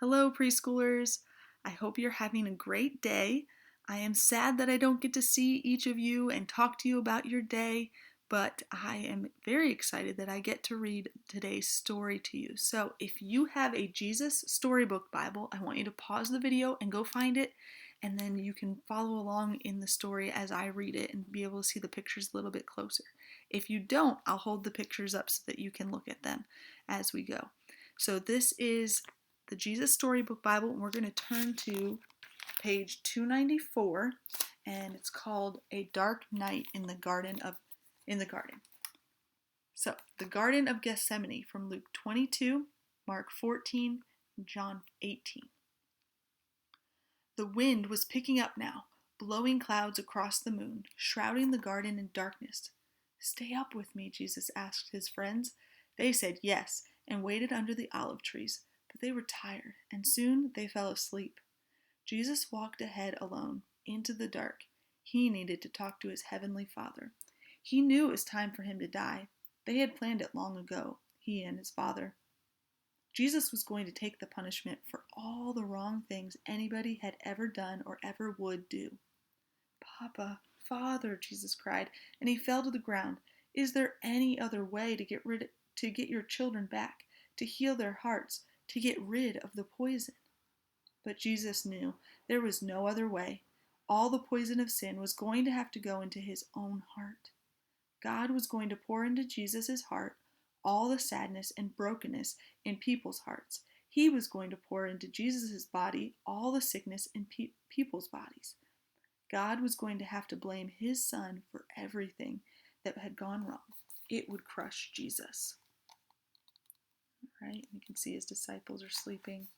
Hello, preschoolers. I hope you're having a great day. I am sad that I don't get to see each of you and talk to you about your day, but I am very excited that I get to read today's story to you. So, if you have a Jesus Storybook Bible, I want you to pause the video and go find it, and then you can follow along in the story as I read it and be able to see the pictures a little bit closer. If you don't, I'll hold the pictures up so that you can look at them as we go. So, this is the Jesus Storybook Bible, and we're going to turn to page 294, and it's called A Dark Night in the Garden. So, the Garden of Gethsemane from Luke 22, Mark 14, and John 18. The wind was picking up now, blowing clouds across the moon, shrouding the garden in darkness. "Stay up with me," Jesus asked his friends. They said yes, and waited under the olive trees. But they were tired, and soon they fell asleep. Jesus walked ahead alone, into the dark. He needed to talk to his heavenly Father. He knew it was time for him to die. They had planned it long ago, he and his Father. Jesus was going to take the punishment for all the wrong things anybody had ever done or ever would do. "Papa, Father," Jesus cried, and he fell to the ground. "Is there any other way to get your children back, to heal their hearts, to get rid of the poison?" But Jesus knew there was no other way. All the poison of sin was going to have to go into his own heart. God was going to pour into Jesus' heart all the sadness and brokenness in people's hearts. He was going to pour into Jesus' body all the sickness in people's bodies. God was going to have to blame his son for everything that had gone wrong. It would crush Jesus. All right, you can see his disciples are sleeping.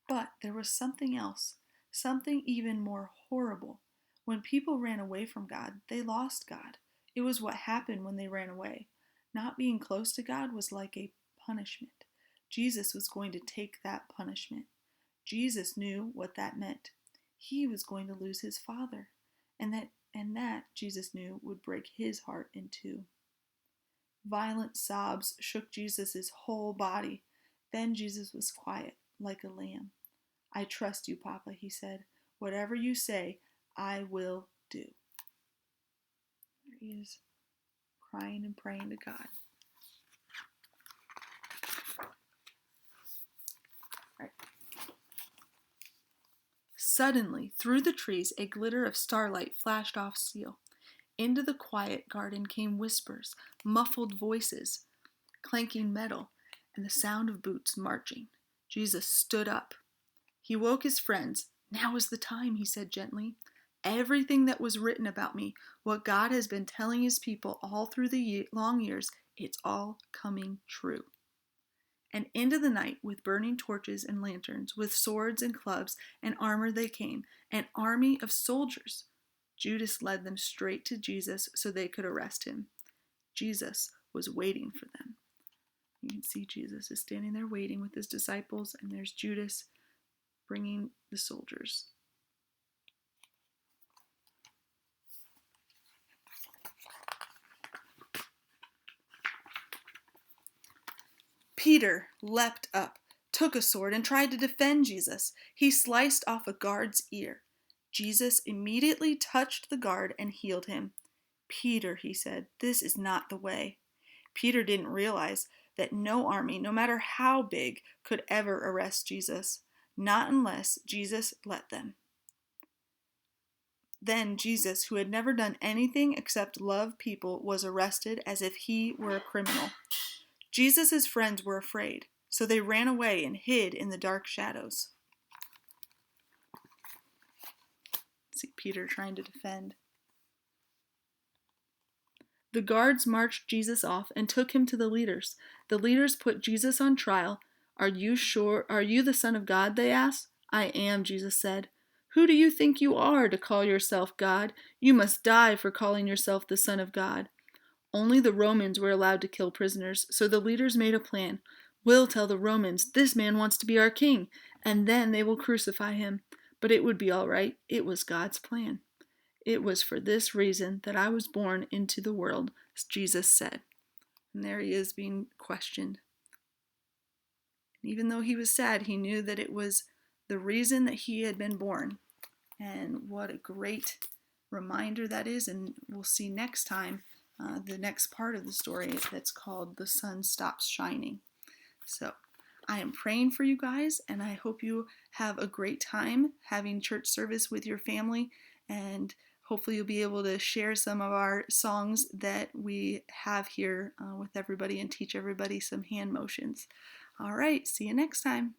But there was something else, something even more horrible. When people ran away from God, they lost God. It was what happened when they ran away. Not being close to God was like a punishment. Jesus was going to take that punishment. Jesus knew what that meant. He was going to lose his Father, and that Jesus knew would break his heart in two. Violent sobs shook Jesus' whole body. Then Jesus was quiet, like a lamb. "I trust you, Papa," he said. "Whatever you say, I will do." There he is, crying and praying to God. Right. Suddenly, through the trees, a glitter of starlight flashed off steel. Into the quiet garden came whispers, muffled voices, clanking metal, and the sound of boots marching. Jesus stood up. He woke his friends. "Now is the time," he said gently. "Everything that was written about me, what God has been telling his people all through the long years, it's all coming true." And into the night, with burning torches and lanterns, with swords and clubs and armor they came, an army of soldiers. Judas led them straight to Jesus so they could arrest him. Jesus was waiting for them. You can see Jesus is standing there waiting with his disciples, and there's Judas bringing the soldiers. Peter leapt up, took a sword, and tried to defend Jesus. He sliced off a guard's ear. Jesus immediately touched the guard and healed him. "Peter," he said, "this is not the way." Peter didn't realize that no army, no matter how big, could ever arrest Jesus. Not unless Jesus let them. Then Jesus, who had never done anything except love people, was arrested as if he were a criminal. Jesus' friends were afraid, so they ran away and hid in the dark shadows. See Peter trying to defend. The guards marched Jesus off and took him to the leaders. The leaders put Jesus on trial. "Are you sure? Are you the Son of God?" they asked. "I am," Jesus said. "Who do you think you are to call yourself God? You must die for calling yourself the Son of God." Only the Romans were allowed to kill prisoners, so the leaders made a plan. "We'll tell the Romans, this man wants to be our king, and then they will crucify him. But it would be all right. It was God's plan. It was for this reason that I was born into the world," Jesus said. And there he is being questioned. And even though he was sad, he knew that it was the reason that he had been born. And what a great reminder that is. And we'll see next time the next part of the story that's called The Sun Stops Shining. So I am praying for you guys, and I hope you have a great time having church service with your family, and hopefully you'll be able to share some of our songs that we have here with everybody and teach everybody some hand motions. All right, see you next time.